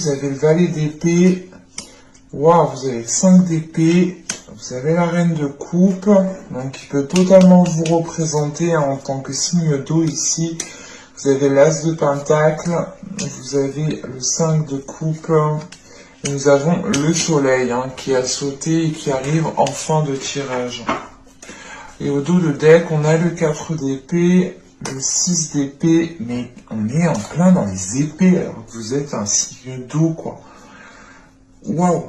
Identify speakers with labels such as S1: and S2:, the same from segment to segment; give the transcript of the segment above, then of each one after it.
S1: Vous avez le valet d'épée. Waouh, vous avez le 5 d'épée. Vous avez la reine de coupe. Donc, qui peut totalement vous représenter en tant que signe d'eau ici. Vous avez l'as de pentacle. Vous avez le 5 de coupe. Et nous avons le soleil qui a sauté et qui arrive en fin de tirage. Et au dos de deck, on a le 4 d'épée. Le 6 d'épée, mais on est en plein dans les épées, alors que vous êtes un signe d'eau, quoi. Waouh!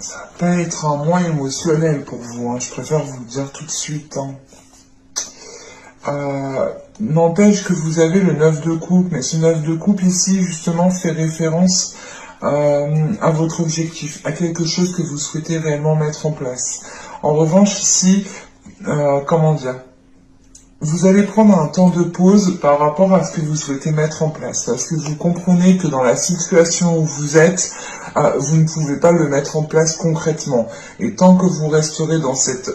S1: Ça va pas être un mois émotionnel pour vous, je préfère vous le dire tout de suite. N'empêche que vous avez le 9 de coupe, mais ce 9 de coupe ici, justement, fait référence à votre objectif, à quelque chose que vous souhaitez réellement mettre en place. En revanche, ici, comment dire? Vous allez prendre un temps de pause par rapport à ce que vous souhaitez mettre en place, parce que vous comprenez que dans la situation où vous êtes, vous ne pouvez pas le mettre en place concrètement. Et tant que vous resterez dans cette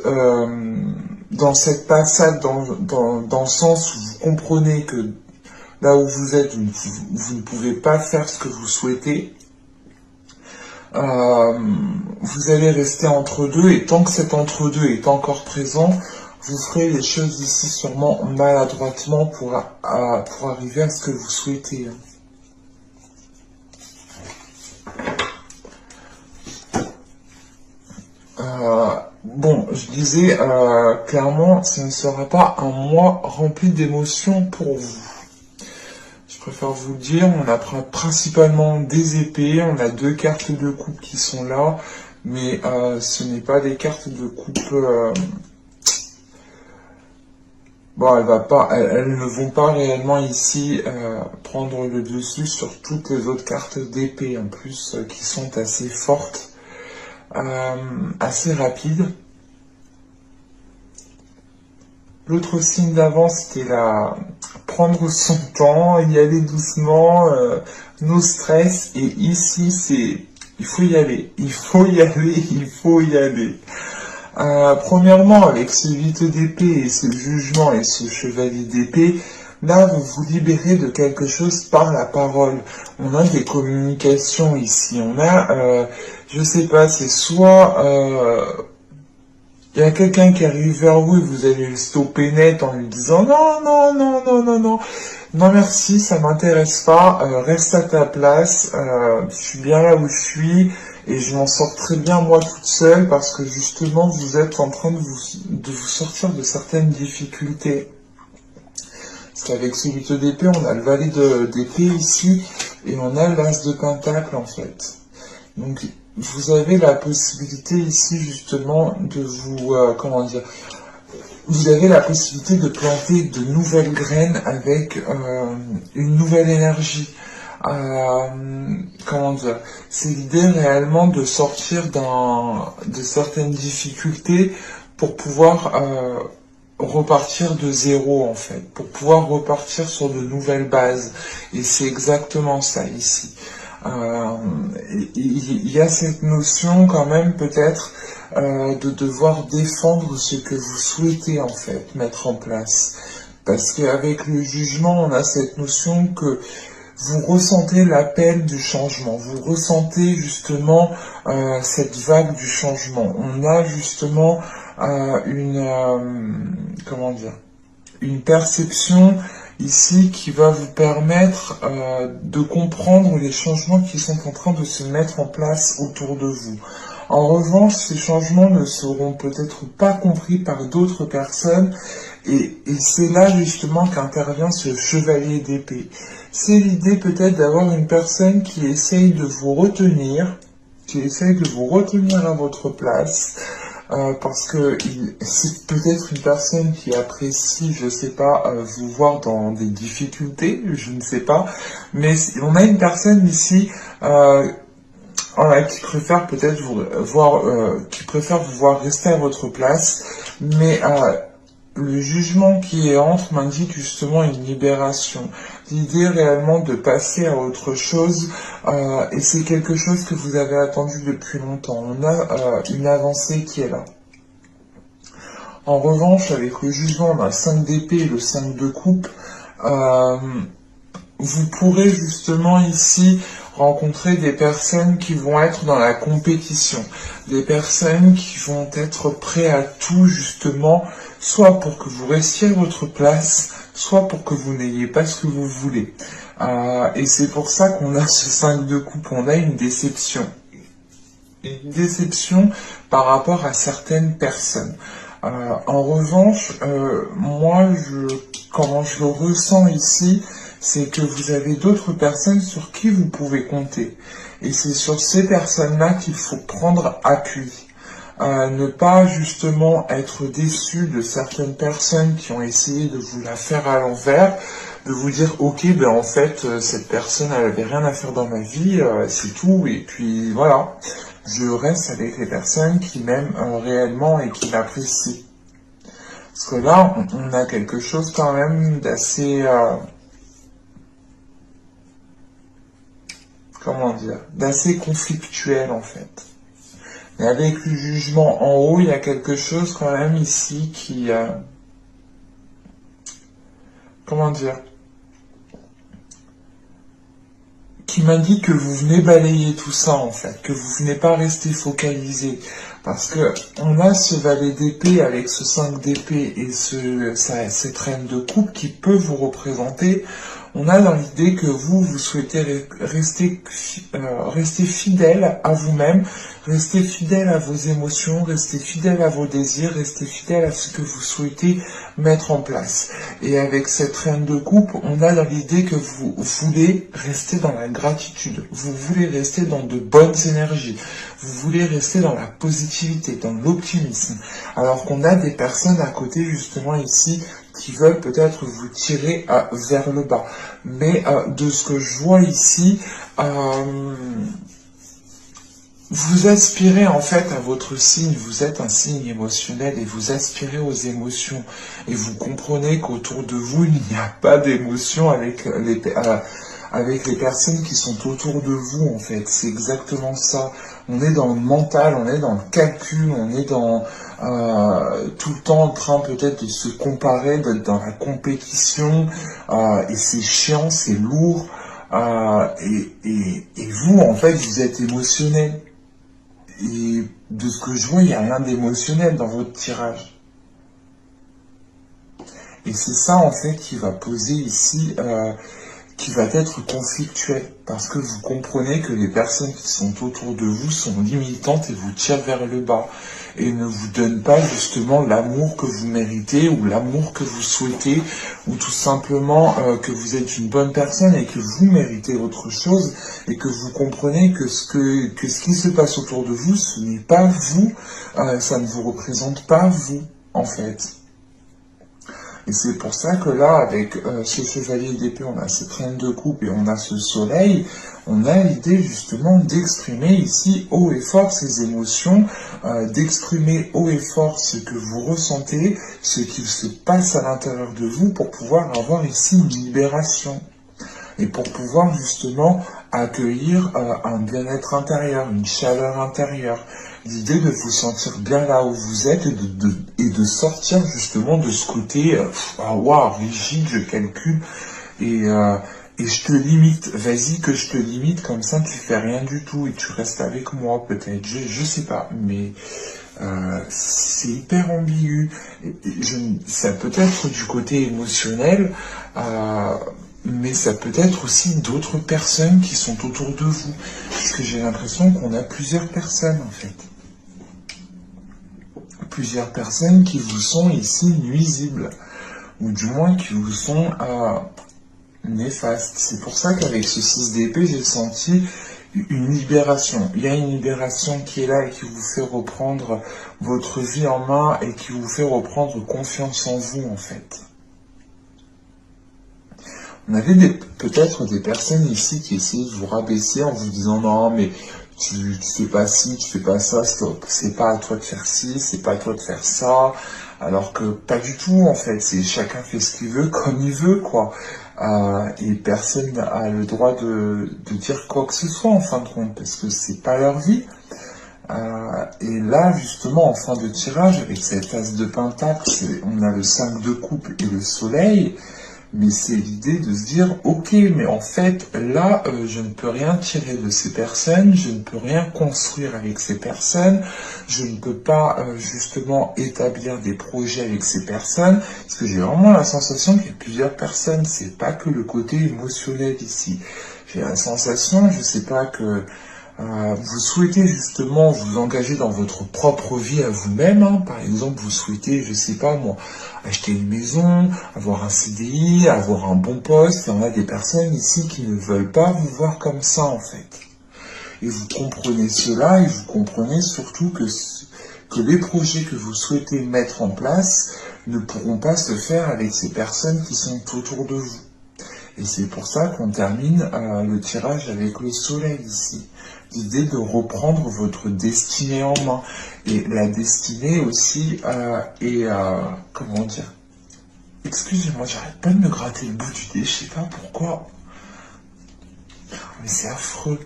S1: passade, dans le sens où vous comprenez que là où vous êtes, vous ne pouvez pas faire ce que vous souhaitez, vous allez rester entre deux, et tant que cet entre deux est encore présent, vous ferez les choses ici sûrement maladroitement pour arriver à ce que vous souhaitez. Bon, je disais clairement, ce ne sera pas un mois rempli d'émotions pour vous. Je préfère vous le dire, on a principalement des épées, on a 2 cartes de coupe qui sont là, mais ce n'est pas des cartes de coupe... Bon, elles ne vont pas réellement ici prendre le dessus sur toutes les autres cartes d'épée, en plus, qui sont assez fortes, assez rapides. L'autre signe d'avant, c'était prendre son temps, y aller doucement, no stress, et ici, il faut y aller, il faut y aller, il faut y aller. Premièrement, avec ce 8 d'épée et ce jugement et ce chevalier d'épée, là, vous vous libérez de quelque chose par la parole. On a des communications ici. On a, je sais pas, c'est soit... il y a quelqu'un qui arrive vers vous et vous allez le stopper net en lui disant non, non, non, non, non, non. Non merci, ça m'intéresse pas, reste à ta place, je suis bien là où je suis et je m'en sors très bien moi toute seule parce que justement vous êtes en train de vous sortir de certaines difficultés. Parce qu'avec ce 8 d'épée, on a le valet d'épée ici et on a l'as de pentacle en fait. Donc vous avez la possibilité ici justement de vous, comment dire, vous avez la possibilité de planter de nouvelles graines avec une nouvelle énergie. Comment dire, c'est l'idée réellement de sortir de certaines difficultés pour pouvoir repartir de zéro en fait, pour pouvoir repartir sur de nouvelles bases. Et c'est exactement ça ici. Il y a cette notion quand même peut-être de devoir défendre ce que vous souhaitez en fait mettre en place. Parce qu'avec le jugement, on a cette notion que vous ressentez l'appel du changement, vous ressentez justement cette vague du changement. On a justement comment dire, une perception ici qui va vous permettre de comprendre les changements qui sont en train de se mettre en place autour de vous. En revanche, ces changements ne seront peut-être pas compris par d'autres personnes et c'est là justement qu'intervient ce chevalier d'épée. C'est l'idée peut-être d'avoir une personne qui essaye de vous retenir, à votre place, parce que c'est peut-être une personne qui apprécie, je sais pas, vous voir dans des difficultés, je ne sais pas, mais on a une personne ici qui préfère peut-être qui préfère vous voir rester à votre place, mais le jugement qui est entre m'indique justement une libération. L'idée réellement de passer à autre chose, et c'est quelque chose que vous avez attendu depuis longtemps. On a une avancée qui est là. En revanche, avec le jugement, on a le 5 d'épée et le 5 de coupe. Vous pourrez justement ici, rencontrer des personnes qui vont être dans la compétition, des personnes qui vont être prêtes à tout justement, soit pour que vous restiez à votre place, soit pour que vous n'ayez pas ce que vous voulez. Et c'est pour ça qu'on a ce 5 de coupe, on a une déception. Une déception par rapport à certaines personnes. En revanche, moi, comment je le ressens ici, c'est que vous avez d'autres personnes sur qui vous pouvez compter. Et c'est sur ces personnes-là qu'il faut prendre appui. Ne pas justement être déçu de certaines personnes qui ont essayé de vous la faire à l'envers, de vous dire ok ben en fait cette personne elle avait rien à faire dans ma vie, c'est tout et puis voilà, je reste avec les personnes qui m'aiment réellement et qui m'apprécient. Parce que là on a quelque chose quand même d'assez comment dire, d'assez conflictuel en fait. Mais avec le jugement en haut, il y a quelque chose quand même ici qui... comment dire, qui m'indique que vous venez balayer tout ça en fait, que vous venez pas rester focalisé. Parce que on a ce valet d'épée avec ce 5 d'épée et cette reine de coupe qui peut vous représenter. On a dans l'idée que vous souhaitez rester fidèle à vous-même, rester fidèle à vos émotions, rester fidèle à vos désirs, rester fidèle à ce que vous souhaitez mettre en place. Et avec cette reine de coupe, on a dans l'idée que vous voulez rester dans la gratitude, vous voulez rester dans de bonnes énergies, vous voulez rester dans la positivité, dans l'optimisme. Alors qu'on a des personnes à côté justement ici qui veulent peut-être vous tirer vers le bas. Mais de ce que je vois ici, vous aspirez en fait à votre signe, vous êtes un signe émotionnel et vous aspirez aux émotions. Et vous comprenez qu'autour de vous, il n'y a pas d'émotions avec les personnes qui sont autour de vous en fait. C'est exactement ça. On est dans le mental, on est dans le calcul, on est dans tout le temps en train peut-être de se comparer, d'être dans la compétition, et c'est chiant, c'est lourd, et vous en fait vous êtes émotionnel. Et de ce que je vois, il n'y a rien d'émotionnel dans votre tirage. Et c'est ça en fait qui va poser ici, qui va être conflictuel, parce que vous comprenez que les personnes qui sont autour de vous sont limitantes et vous tirent vers le bas, et ne vous donnent pas justement l'amour que vous méritez, ou l'amour que vous souhaitez, ou tout simplement que vous êtes une bonne personne et que vous méritez autre chose, et que vous comprenez que ce qui se passe autour de vous, ce n'est pas vous, ça ne vous représente pas vous, en fait. Et c'est pour ça que là, avec ce chevalier d'épée, on a cette reine de coupe et on a ce soleil, on a l'idée justement d'exprimer ici haut et fort ces émotions, d'exprimer haut et fort ce que vous ressentez, ce qu'il se passe à l'intérieur de vous pour pouvoir avoir ici une libération. Et pour pouvoir justement accueillir un bien-être intérieur, une chaleur intérieure. L'idée de vous sentir bien là où vous êtes et de sortir justement de ce côté rigide, je calcule et je te limite. Vas-y que je te limite, comme ça tu fais rien du tout et tu restes avec moi peut-être. Je sais pas, mais c'est hyper ambigu. Ça peut être du côté émotionnel. Mais ça peut être aussi d'autres personnes qui sont autour de vous. Parce que j'ai l'impression qu'on a plusieurs personnes, en fait. Plusieurs personnes qui vous sont ici nuisibles. Ou du moins qui vous sont néfastes. C'est pour ça qu'avec ce 6 d'épée, j'ai senti une libération. Il y a une libération qui est là et qui vous fait reprendre votre vie en main et qui vous fait reprendre confiance en vous, en fait. On avait peut-être des personnes ici qui essayaient de vous rabaisser en vous disant non mais tu fais pas ci, tu fais pas ça, c'est pas à toi de faire ci, c'est pas à toi de faire ça, alors que pas du tout en fait, c'est chacun fait ce qu'il veut comme il veut quoi, et personne n'a le droit de dire quoi que ce soit en fin de compte parce que c'est pas leur vie. Et là justement en fin de tirage avec cette as de pentacle, on a le 5 de coupe et le soleil. Mais c'est l'idée de se dire, ok, mais en fait, là, je ne peux rien tirer de ces personnes, je ne peux rien construire avec ces personnes, je ne peux pas justement établir des projets avec ces personnes, parce que j'ai vraiment la sensation qu'il y a plusieurs personnes, c'est pas que le côté émotionnel ici. J'ai la sensation, je sais pas, que vous souhaitez justement vous engager dans votre propre vie à vous-même, hein. Par exemple, vous souhaitez, je sais pas moi, acheter une maison, avoir un CDI, avoir un bon poste. Il y en a des personnes ici qui ne veulent pas vous voir comme ça en fait. Et vous comprenez cela et vous comprenez surtout que les projets que vous souhaitez mettre en place ne pourront pas se faire avec ces personnes qui sont autour de vous. Et c'est pour ça qu'on termine le tirage avec le soleil ici. L'idée de reprendre votre destinée en main. Et la destinée aussi est, comment dire, excusez-moi, j'arrête pas de me gratter le bout du nez, je sais pas pourquoi. Mais c'est affreux.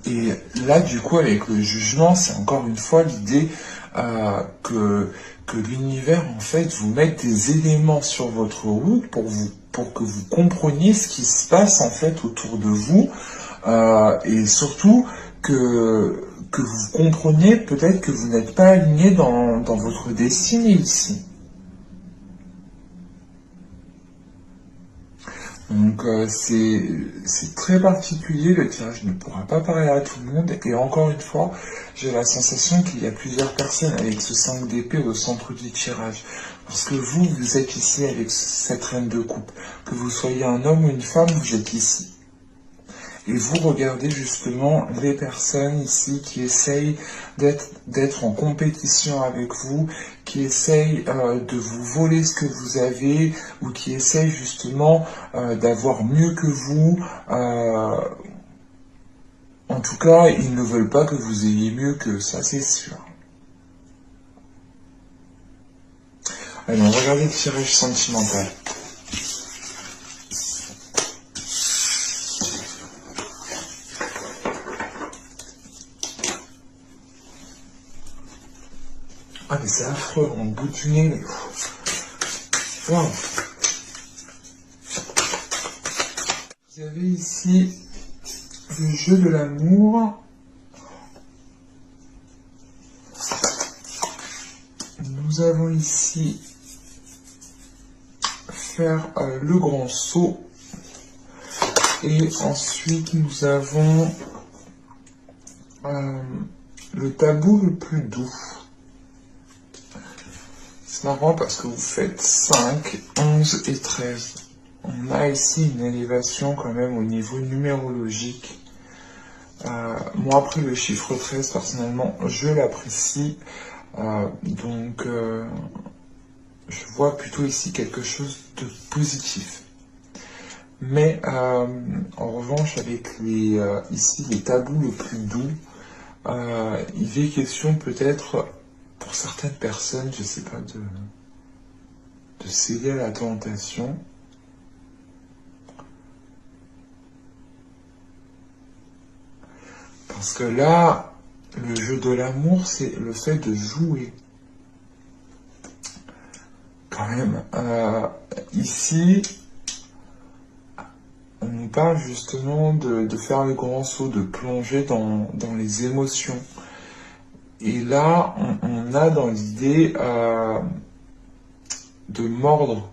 S1: Et là, du coup, avec le jugement, c'est encore une fois l'idée que l'univers, en fait, vous mette des éléments sur votre route pour que vous compreniez ce qui se passe, en fait, autour de vous. Et surtout, que vous compreniez peut-être que vous n'êtes pas aligné dans votre destinée ici. Donc c'est très particulier, le tirage ne pourra pas parler à tout le monde, et encore une fois, j'ai la sensation qu'il y a plusieurs personnes avec ce 5 d'épée au centre du tirage. Parce que vous êtes ici avec cette reine de coupe. Que vous soyez un homme ou une femme, vous êtes ici. Et vous regardez justement les personnes ici qui essayent d'être en compétition avec vous, qui essayent de vous voler ce que vous avez, ou qui essayent justement d'avoir mieux que vous. En tout cas, ils ne veulent pas que vous ayez mieux que ça, c'est sûr. Allez, on va regarder le tirage sentimental. Ah mais c'est affreux, on bout du nez. Mais... Wow. Vous avez ici le jeu de l'amour. Nous avons ici faire le grand saut. Et ensuite nous avons le tabou le plus doux. C'est marrant parce que vous faites 5, 11 et 13. On a ici une élévation quand même au niveau numérologique. Moi après le chiffre 13 personnellement je l'apprécie. Donc je vois plutôt ici quelque chose de positif. Mais en revanche avec ici les tabous le plus doux, il est question peut-être pour certaines personnes, je sais pas, de céder à la tentation. Parce que là, le jeu de l'amour, c'est le fait de jouer. Quand même, ici, on nous parle justement de faire le grand saut, de plonger dans les émotions. Et là, on a dans l'idée de mordre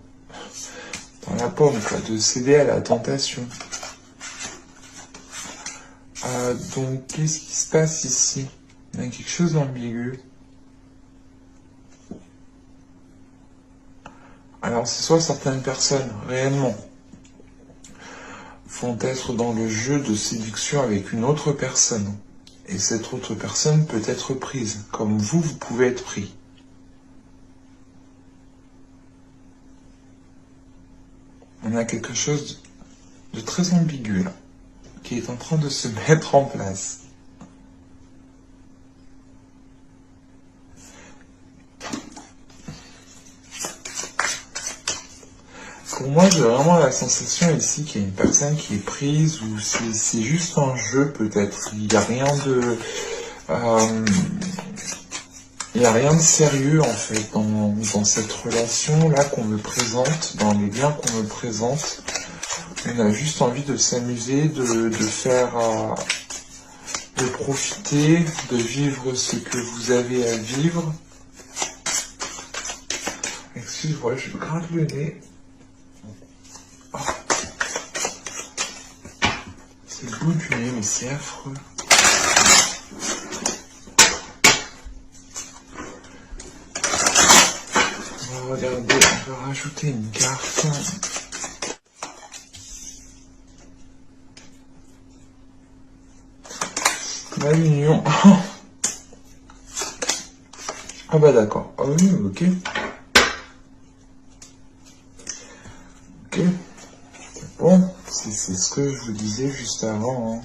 S1: dans la pomme, quoi, de céder à la tentation. Donc, qu'est-ce qui se passe ici? Il y a quelque chose d'ambigu. Alors, c'est soit certaines personnes, réellement, vont être dans le jeu de séduction avec une autre personne. Et cette autre personne peut être prise, comme vous pouvez être pris. On a quelque chose de très ambigu, là, qui est en train de se mettre en place. Pour moi, j'ai vraiment la sensation ici qu'il y a une personne qui est prise, ou c'est juste un jeu peut-être. Il n'y a rien de... il n'y a rien de sérieux en fait dans cette relation-là qu'on me présente, dans les liens qu'on me présente. On a juste envie de s'amuser, de faire, de profiter, de vivre ce que vous avez à vivre. Excuse-moi, je me gratte le nez. Oh. C'est le bout du nez, mais c'est affreux. On va regarder, on va rajouter une carte. La l'union. Ah bah d'accord. Ah oui, ok. Ok. Bon, c'est ce que je vous disais juste avant. Hein.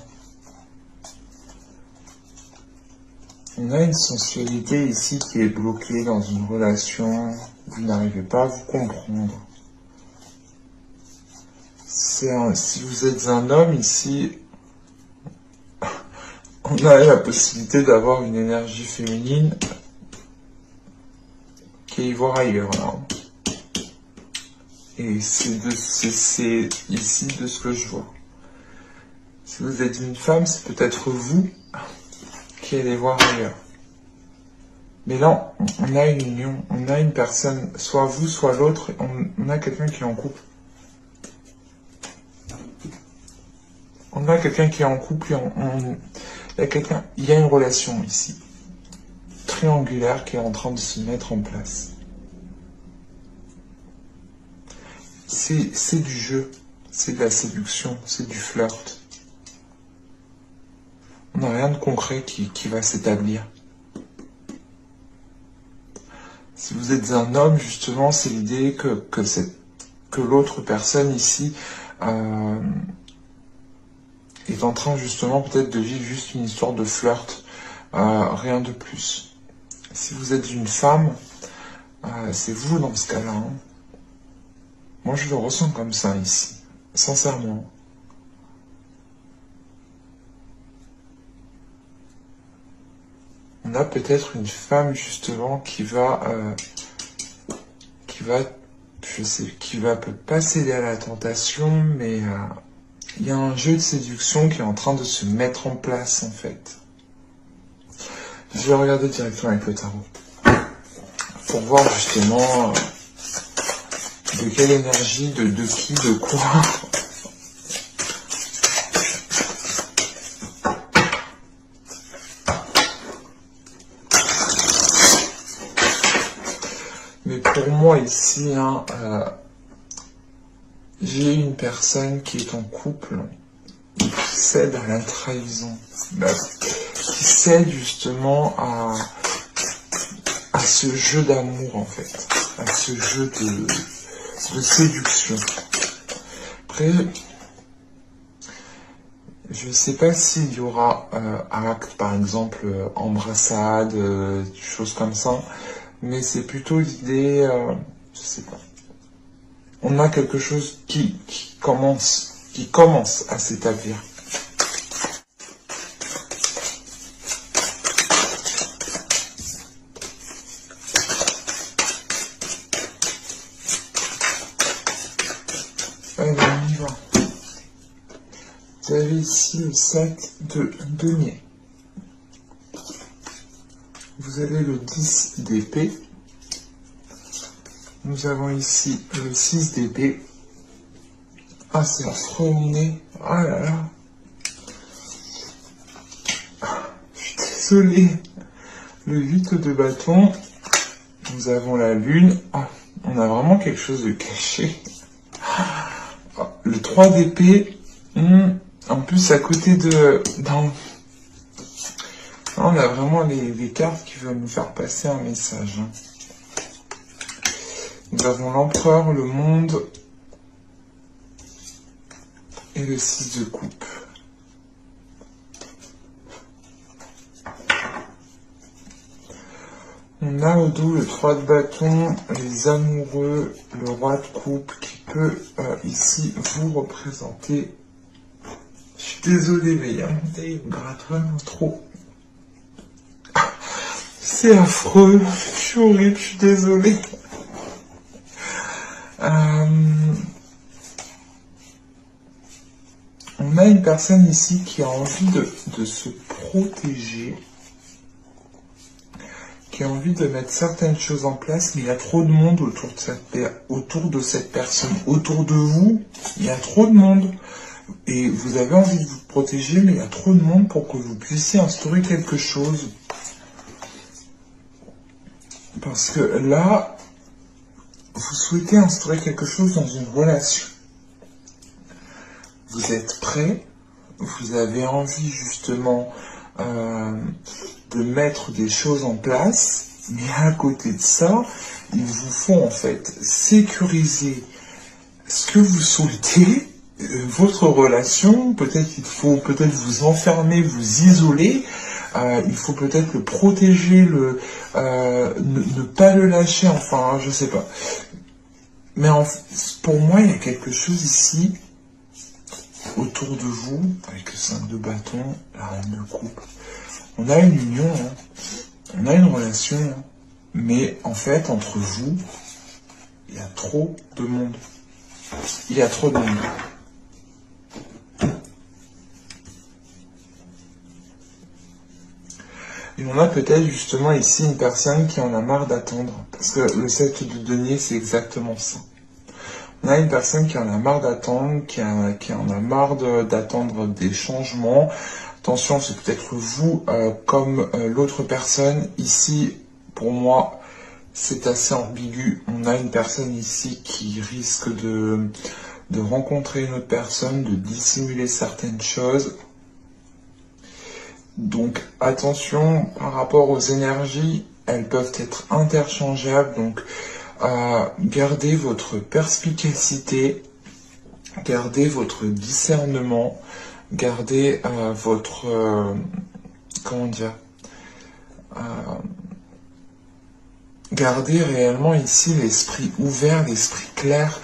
S1: On a une sensualité ici qui est bloquée dans une relation. Vous n'arrivez pas à vous comprendre. Si vous êtes un homme ici, on a la possibilité d'avoir une énergie féminine qui est y voir ailleurs là. Et c'est ici de ce que je vois. Si vous êtes une femme, c'est peut-être vous qui allez voir ailleurs. Mais là, on a une union, on a une personne, soit vous, soit l'autre, on a quelqu'un qui est en couple. On a quelqu'un qui est en couple, il y a une relation ici, triangulaire, qui est en train de se mettre en place. C'est du jeu, c'est de la séduction, c'est du flirt. On n'a rien de concret qui va s'établir. Si vous êtes un homme, justement, c'est l'idée que l'autre personne ici est en train, justement, peut-être de vivre juste une histoire de flirt, rien de plus. Si vous êtes une femme, c'est vous dans ce cas-là. Hein. Moi, je le ressens comme ça ici, sincèrement. On a peut-être une femme justement qui va pas céder à la tentation, mais il y a un jeu de séduction qui est en train de se mettre en place en fait. Je vais regarder directement avec le tarot pour voir justement de quelle énergie, de qui, de quoi. Mais pour moi ici, hein, j'ai une personne qui est en couple, qui cède à la trahison, qui cède justement à ce jeu d'amour en fait, à ce jeu de séduction. Après, je ne sais pas s'il y aura acte, par exemple, embrassade, choses comme ça, mais c'est plutôt l'idée, je sais pas. On a quelque chose qui commence à s'établir. Allez, on y va. Vous avez ici le 7 de denier. Vous avez le 10 d'épée. Nous avons ici le 6 d'épée. Ah, c'est affreux au nez. Ah là là. Je suis désolé. Le 8 de bâton. Nous avons la lune. Ah, on a vraiment quelque chose de caché. Ah, le 3 d'épée. En plus, à côté on a vraiment les cartes qui veulent nous faire passer un message. Nous avons l'empereur, le monde et le 6 de coupe. On a au dos le 3 de bâton, les amoureux, le roi de coupe qui peut ici vous représenter. Je suis désolé, mais il y a un thé, il me gratte vraiment trop. C'est affreux, je suis horrible, je suis désolée. On a une personne ici qui a envie de se protéger, qui a envie de mettre certaines choses en place, mais il y a trop de monde autour de cette personne. Autour de vous, il y a trop de monde. Et vous avez envie de vous protéger, mais il y a trop de monde pour que vous puissiez instaurer quelque chose. Parce que là, vous souhaitez instaurer quelque chose dans une relation. Vous êtes prêt, vous avez envie justement de mettre des choses en place, mais à côté de ça, il vous faut en fait sécuriser ce que vous souhaitez, votre relation, peut-être il faut peut-être vous enfermer, vous isoler, il faut peut-être le protéger, ne pas le lâcher, enfin, je sais pas. Mais pour moi, il y a quelque chose ici, autour de vous, avec le 5 de bâton, la reine de coupe. On a une union, hein. On a une relation, hein. Mais en fait, entre vous, il y a trop de monde. Il y a trop de monde. Et on a peut-être justement ici une personne qui en a marre d'attendre. Parce que le 7 de denier, c'est exactement ça. On a une personne qui en a marre d'attendre, qui en a marre d'attendre des changements. Attention, c'est peut-être vous comme l'autre personne. Ici, pour moi, c'est assez ambigu. On a une personne ici qui risque de rencontrer une autre personne, de dissimuler certaines choses. Donc attention par rapport aux énergies, elles peuvent être interchangeables. Donc gardez votre perspicacité, gardez votre discernement, gardez votre comment dire, gardez réellement ici l'esprit ouvert, l'esprit clair,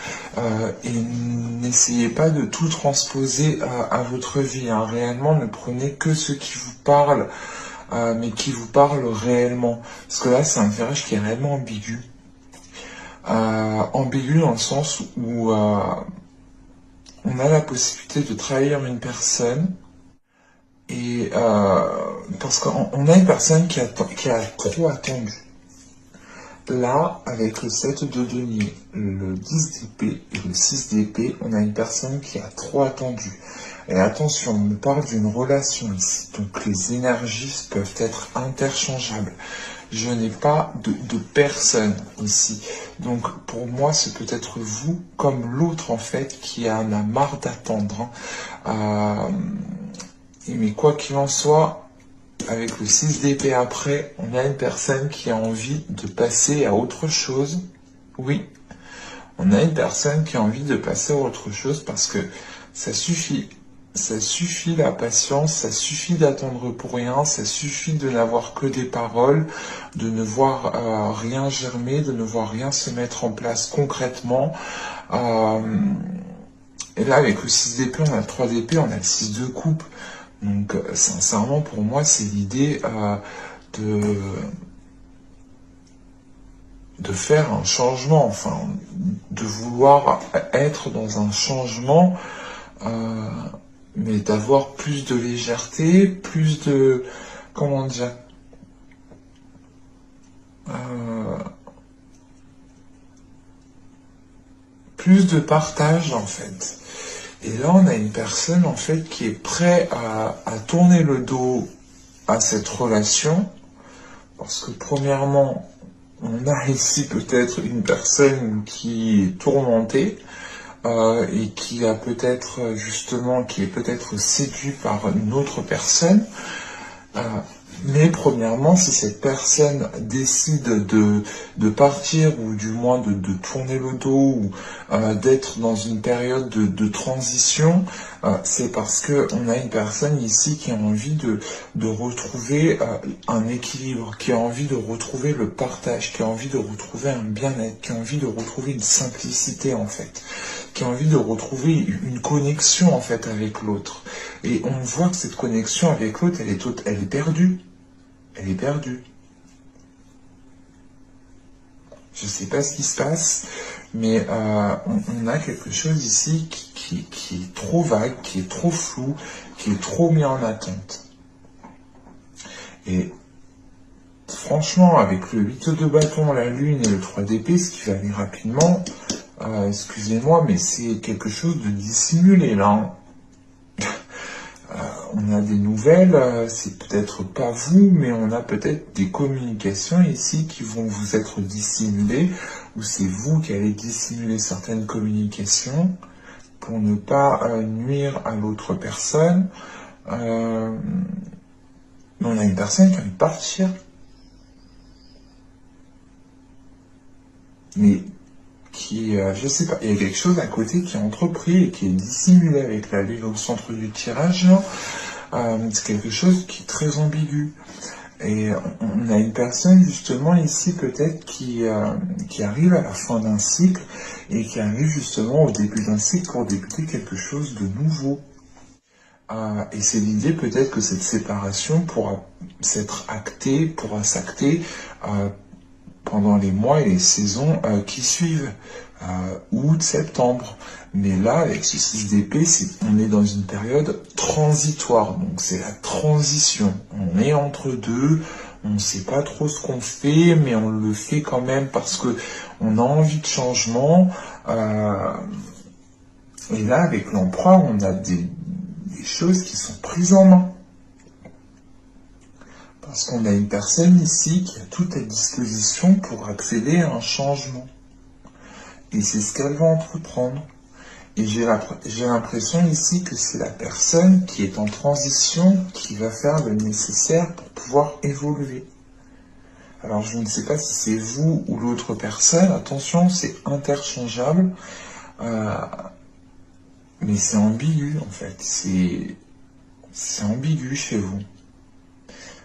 S1: et n'essayez pas de tout transposer à votre vie, hein. Réellement, ne prenez que ce qui vous parle, mais qui vous parle réellement. Parce que là, c'est un virage qui est réellement ambigu. Ambigu dans le sens où on a la possibilité de trahir une personne, et parce qu'on a une personne qui a trop attendu. Là, avec le 7 de denier, le 10 d'épée et le 6 d'épée, on a une personne qui a trop attendu. Et attention, on me parle d'une relation ici, donc les énergies peuvent être interchangeables. Je n'ai pas de personne ici. Donc pour moi, c'est peut-être vous, comme l'autre en fait, qui en a marre d'attendre. Mais quoi qu'il en soit, avec le 6 d'épée après, on a une personne qui a envie de passer à autre chose. Oui, on a une personne qui a envie de passer à autre chose parce que ça suffit. Ça suffit la patience, ça suffit d'attendre pour rien, ça suffit de n'avoir que des paroles, de ne voir rien germer, de ne voir rien se mettre en place concrètement. Et là, avec le 6 d'épée, on a le 3 d'épée, on a le 6 de coupe. Donc, sincèrement, pour moi, c'est l'idée de faire un changement, enfin, de vouloir être dans un changement, mais d'avoir plus de légèreté, plus de, comment dire, plus de partage, en fait. Et là, on a une personne, en fait, qui est prête à tourner le dos à cette relation. Parce que, premièrement, on a ici peut-être une personne qui est tourmentée et qui a peut-être, justement, qui est peut-être séduit par une autre personne. Mais premièrement, si cette personne décide de partir, ou du moins de tourner le dos, ou d'être dans une période de transition, c'est parce qu'on a une personne ici qui a envie de retrouver un équilibre, qui a envie de retrouver le partage, qui a envie de retrouver un bien-être, qui a envie de retrouver une simplicité en fait, qui a envie de retrouver une connexion en fait avec l'autre. Et on voit que cette connexion avec l'autre, elle est perdue. Elle est perdue. Je sais pas ce qui se passe, mais on a quelque chose ici qui est trop vague, qui est trop flou, qui est trop mis en attente. Et franchement, avec le 8 de bâton, la lune et le 3 d'épée, ce qui va aller rapidement, excusez-moi, mais c'est quelque chose de dissimulé là. Hein. On a des nouvelles, c'est peut-être pas vous, mais on a peut-être des communications ici qui vont vous être dissimulées, ou c'est vous qui allez dissimuler certaines communications pour ne pas nuire à l'autre personne. On a une personne qui a envie de partir. Mais qui, je sais pas, il y a quelque chose à côté qui est entrepris et qui est dissimulé avec la lune au centre du tirage. C'est quelque chose qui est très ambigu. Et on a une personne justement ici peut-être qui arrive à la fin d'un cycle et qui arrive justement au début d'un cycle pour débuter quelque chose de nouveau. Et c'est l'idée peut-être que cette séparation pourra s'acter pendant les mois et les saisons qui suivent, août, septembre. Mais là, avec ce 6 d'épée, on est dans une période transitoire, donc c'est la transition. On est entre deux, on ne sait pas trop ce qu'on fait, mais on le fait quand même parce que on a envie de changement. Et là, avec l'empereur, on a des choses qui sont prises en main. Parce qu'on a une personne ici qui a tout à disposition pour accéder à un changement. Et c'est ce qu'elle va entreprendre. Et j'ai l'impression ici que c'est la personne qui est en transition qui va faire le nécessaire pour pouvoir évoluer. Alors je ne sais pas si c'est vous ou l'autre personne, attention, c'est interchangeable, mais c'est ambigu en fait, c'est ambigu chez vous.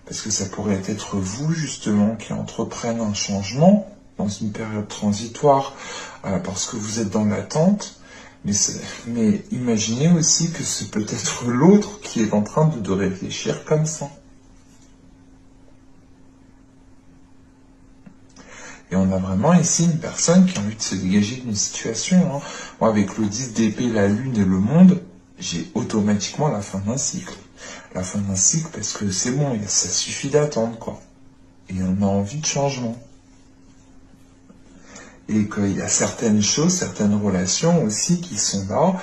S1: Parce que ça pourrait être vous, justement, qui entreprenne un changement dans une période transitoire, parce que vous êtes dans l'attente. Mais imaginez aussi que c'est peut-être l'autre qui est en train de réfléchir comme ça. Et on a vraiment ici une personne qui a envie de se dégager d'une situation. Hein. Moi, avec le 10 d'épée, la lune et le monde, j'ai automatiquement la fin d'un cycle. La fin d'un cycle parce que c'est bon, ça suffit d'attendre, quoi. Et on a envie de changement. Et qu'il y a certaines choses, certaines relations aussi qui sont là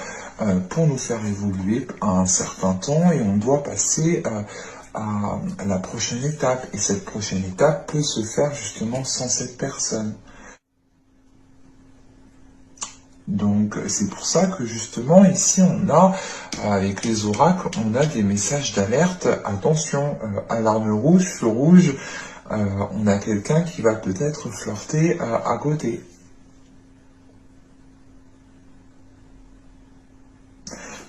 S1: pour nous faire évoluer à un certain temps et on doit passer à la prochaine étape. Et cette prochaine étape peut se faire justement sans cette personne. Donc c'est pour ça que justement ici on a, avec les oracles, on a des messages d'alerte, attention, alarme rouge, feu rouge, on a quelqu'un qui va peut-être flirter à côté.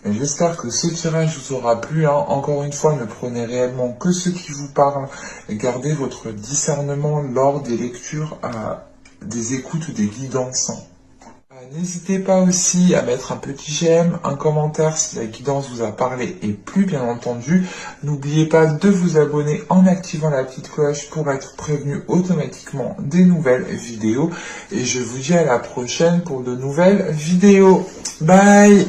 S1: J'espère que ce tirage vous aura plu. Hein. Encore une fois, ne prenez réellement que ce qui vous parle et gardez votre discernement lors des lectures, des écoutes des guidances. N'hésitez pas aussi à mettre un petit j'aime, un commentaire si la guidance vous a parlé et plu bien entendu. N'oubliez pas de vous abonner en activant la petite cloche pour être prévenu automatiquement des nouvelles vidéos. Et je vous dis à la prochaine pour de nouvelles vidéos. Bye!